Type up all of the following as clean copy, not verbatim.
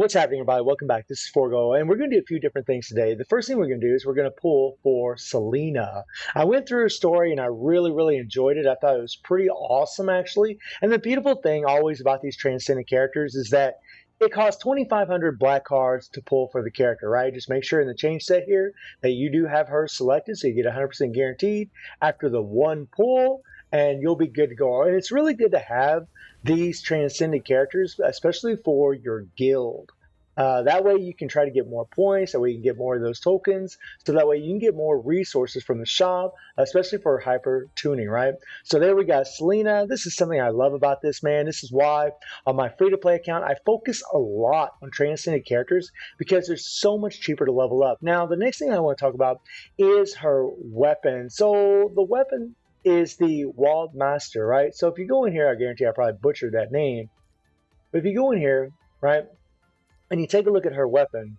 What's happening, everybody? Welcome back. This is Forgo, and we're going to do a few different things today. The first thing we're going to do is we're going to pull for Selena. I went through her story and I really enjoyed it. I thought it was pretty awesome, actually. And the beautiful thing always about these transcendent characters is that it costs 2,500 black cards to pull for the character, right? Just make sure in the change set here that you do have her selected, so you get 100% guaranteed after the one pull, and you'll be good to go. And it's really good to have these transcendent characters, especially for your guild. That way you can try to get more points, that way you can get more of those tokens, so that way you can get more resources from the shop, especially for hyper tuning, right? So there we got Selena. This is something I love about this, man. This is why on my free-to-play account, I focus a lot on transcendent characters because they're so much cheaper to level up. Now, the next thing I want to talk about is her weapon. So the weapon is the Wild Master, right? So if you go in here, I guarantee I probably butchered that name. But if you go in here, right, and you take a look at her weapon,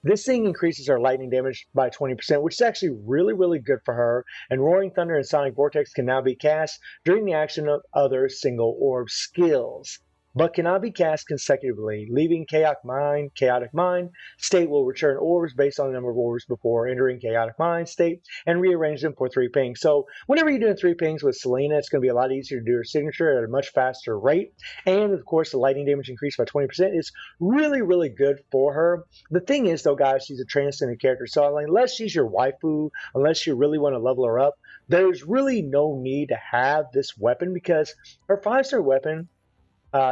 this thing increases her lightning damage by 20%, which is actually really good for her. And Roaring Thunder and Sonic Vortex can now be cast during the action of other single orb skills, but cannot be cast consecutively. Leaving Chaotic Mind state will return orbs based on the number of orbs before entering Chaotic Mind state and rearrange them for 3 pings. So whenever you're doing 3 pings with Selena, it's going to be a lot easier to do her signature at a much faster rate. And of course, the lightning damage increase by 20% is really good for her. The thing is, though, guys, she's a transcendent character. So unless she's your waifu, unless you really want to level her up, there's really no need to have this weapon because her 5-star weapon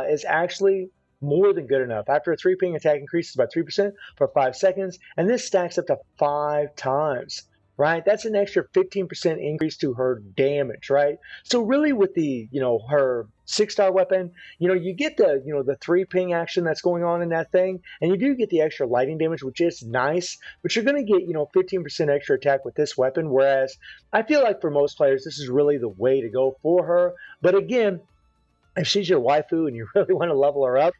is actually more than good enough. After a 3 ping attack increases by 3% for 5 seconds, and this stacks up to 5 times, right? That's an extra 15% increase to her damage, right? So really with the, her 6-star weapon, you get the, the 3 ping action that's going on in that thing, and you do get the extra lightning damage, which is nice, but you're going to get, 15% extra attack with this weapon, whereas I feel like for most players, this is really the way to go for her. But again, if she's your waifu and you really want to level her up,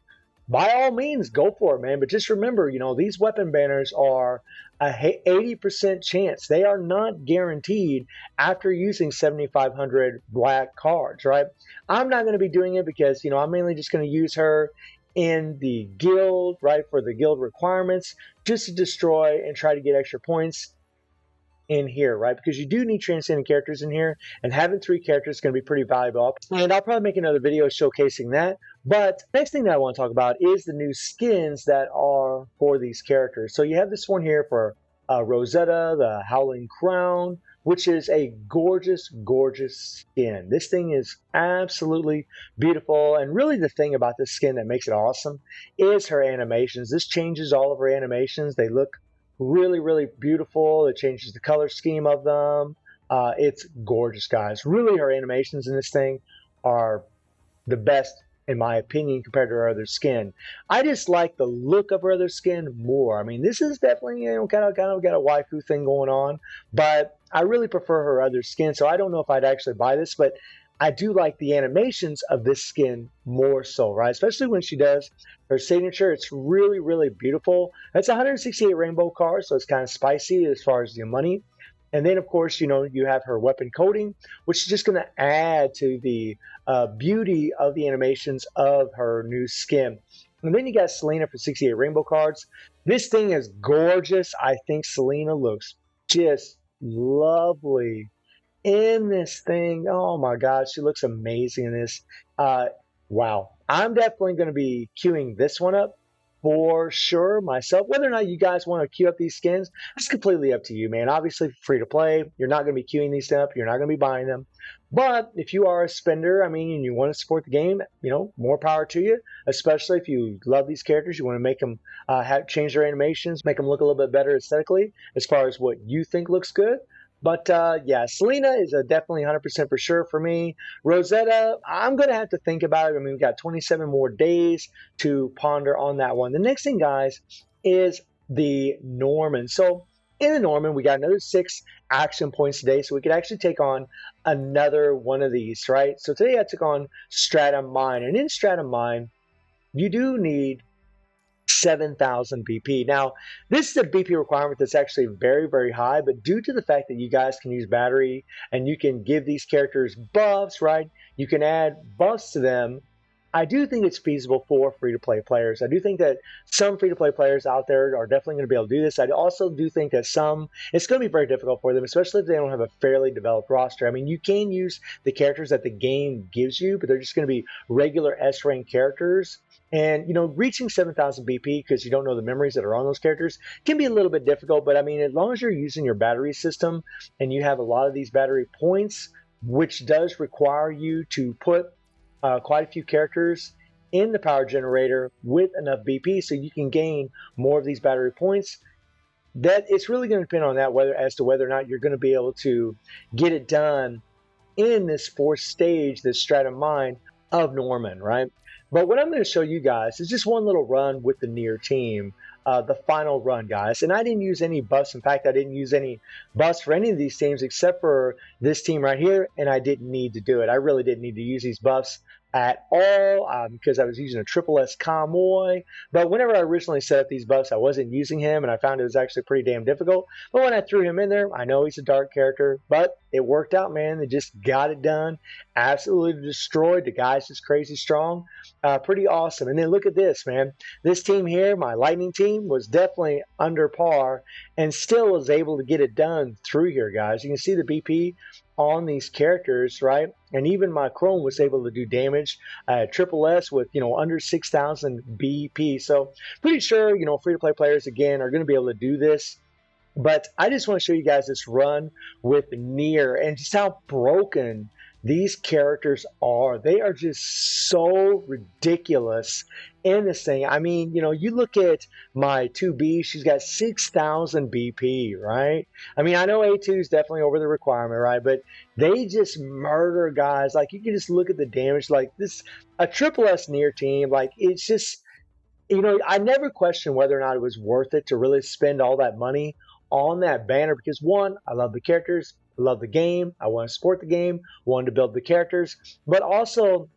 by all means, go for it, man. But just remember, these weapon banners are a 80% chance. They are not guaranteed after using 7,500 black cards, right? I'm not going to be doing it because, I'm mainly just going to use her in the guild, right, for the guild requirements, just to destroy and try to get extra points in here, right? Because you do need transcendent characters in here, and having 3 characters is going to be pretty valuable. And I'll probably make another video showcasing that. But next thing that I want to talk about is the new skins that are for these characters. So you have this one here for Rosetta, the Howling Crown, which is a gorgeous skin. This thing is absolutely beautiful. And really the thing about this skin that makes it awesome is her animations. This changes all of her animations. They look really beautiful. It changes the color scheme of them. It's gorgeous, guys. Really, her animations in this thing are the best, in my opinion, compared to her other skin. I just like the look of her other skin more. I mean, this is definitely, kind of got a waifu thing going on, but I really prefer her other skin, so I don't know if I'd actually buy this, but I do like the animations of this skin more so, right? Especially when she does her signature. It's really beautiful. That's 168 rainbow cards, so it's kind of spicy as far as the money. And then, of course, you have her weapon coating, which is just going to add to the beauty of the animations of her new skin. And then you got Selena for 68 rainbow cards. This thing is gorgeous. I think Selena looks just lovely in this thing. Oh my God, she looks amazing in this. Wow. I'm definitely going to be queuing this one up for sure myself. Whether or not you guys want to queue up these skins, it's completely up to you, man. Obviously, free to play. You're not going to be queuing these up. You're not going to be buying them. But if you are a spender, and you want to support the game, more power to you. Especially if you love these characters, you want to make them change their animations, make them look a little bit better aesthetically as far as what you think looks good. But yeah, Selena is definitely 100% for sure for me. Rosetta, I'm going to have to think about it. We've got 27 more days to ponder on that one. The next thing, guys, is the Norman. So in the Norman, we got another 6 action points today, so we could actually take on another one of these, right? So today I took on Stratum Mine. And in Stratum Mine, you do need 7,000 BP. Now, this is a BP requirement that's actually very high, but due to the fact that you guys can use battery and you can give these characters buffs, right? You can add buffs to them I do think it's feasible for free-to-play players. I do think that some free-to-play players out there are definitely going to be able to do this. I also do think that some, it's going to be very difficult for them, especially if they don't have a fairly developed roster. I mean, you can use the characters that the game gives you, but they're just going to be regular S-rank characters. And, reaching 7,000 BP because you don't know the memories that are on those characters can be a little bit difficult. But I mean, as long as you're using your battery system and you have a lot of these battery points, which does require you to put quite a few characters in the power generator with enough BP so you can gain more of these battery points. That it's really going to depend on that as to whether or not you're going to be able to get it done in this fourth stage, this stratum mine of Norman, right? But what I'm going to show you guys is just one little run with the Near team, the final run, guys. And I didn't use any buffs. In fact, I didn't use any buffs for any of these teams except for this team right here, and I didn't need to do it. I really didn't need to use these buffs at all because I was using a triple S convoy. But whenever I originally set up these buffs, I wasn't using him, and I found it was actually pretty damn difficult. But when I threw him in there, I know he's a dark character, but it worked out, man. They just got it done. Absolutely destroyed. The guy's just crazy strong. Pretty awesome. And then look at this, man. This team here, my Lightning team, was definitely under par and still was able to get it done through here, guys. You can see the BP on these characters, right? And even my Chrome was able to do damage. Triple S with, under 6,000 BP. So pretty sure, free-to-play players, again, are going to be able to do this. But I just want to show you guys this run with Nier and just how broken these characters are. They are just so ridiculous in this thing. I mean, you look at my 2B, she's got 6,000 BP, right? I mean, I know A2 is definitely over the requirement, right? But they just murder guys. Like, you can just look at the damage. Like, this, a triple S Nier team, like, it's just, I never questioned whether or not it was worth it to really spend all that money on that banner because, one, I love the characters, I love the game, I want to support the game, wanted to build the characters, but also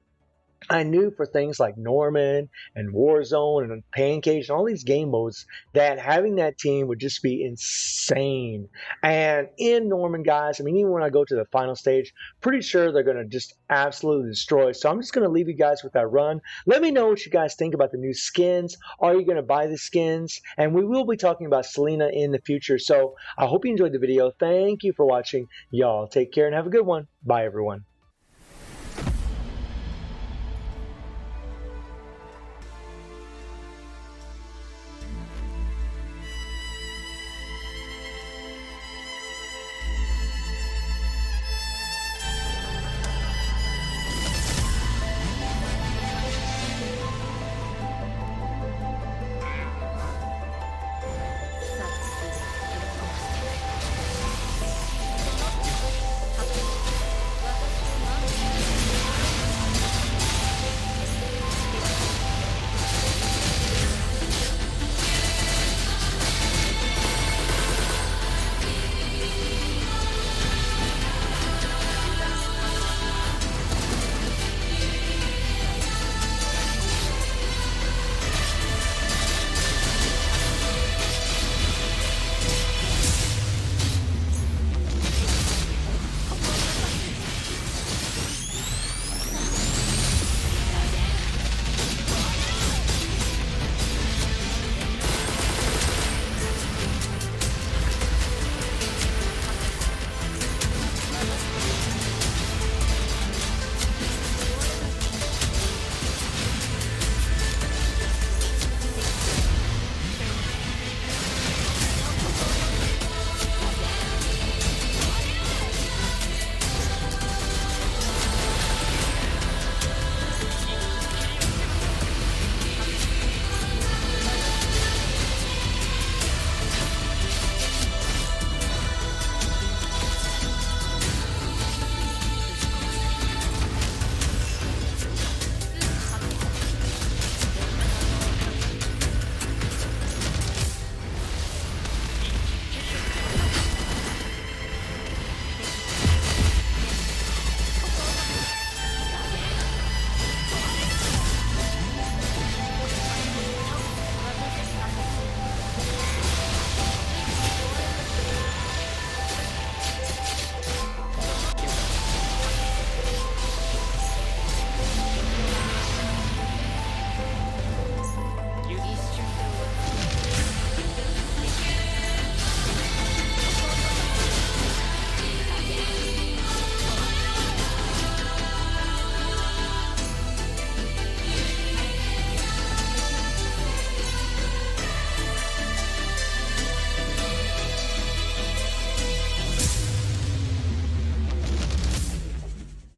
I knew for things like Norman and Warzone and Pancake and all these game modes that having that team would just be insane. And in Norman, guys, I mean, even when I go to the final stage, pretty sure they're going to just absolutely destroy. So I'm just going to leave you guys with that run. Let me know what you guys think about the new skins. Are you going to buy the skins? And we will be talking about Selena in the future. So I hope you enjoyed the video. Thank you for watching. Y'all take care and have a good one. Bye, everyone.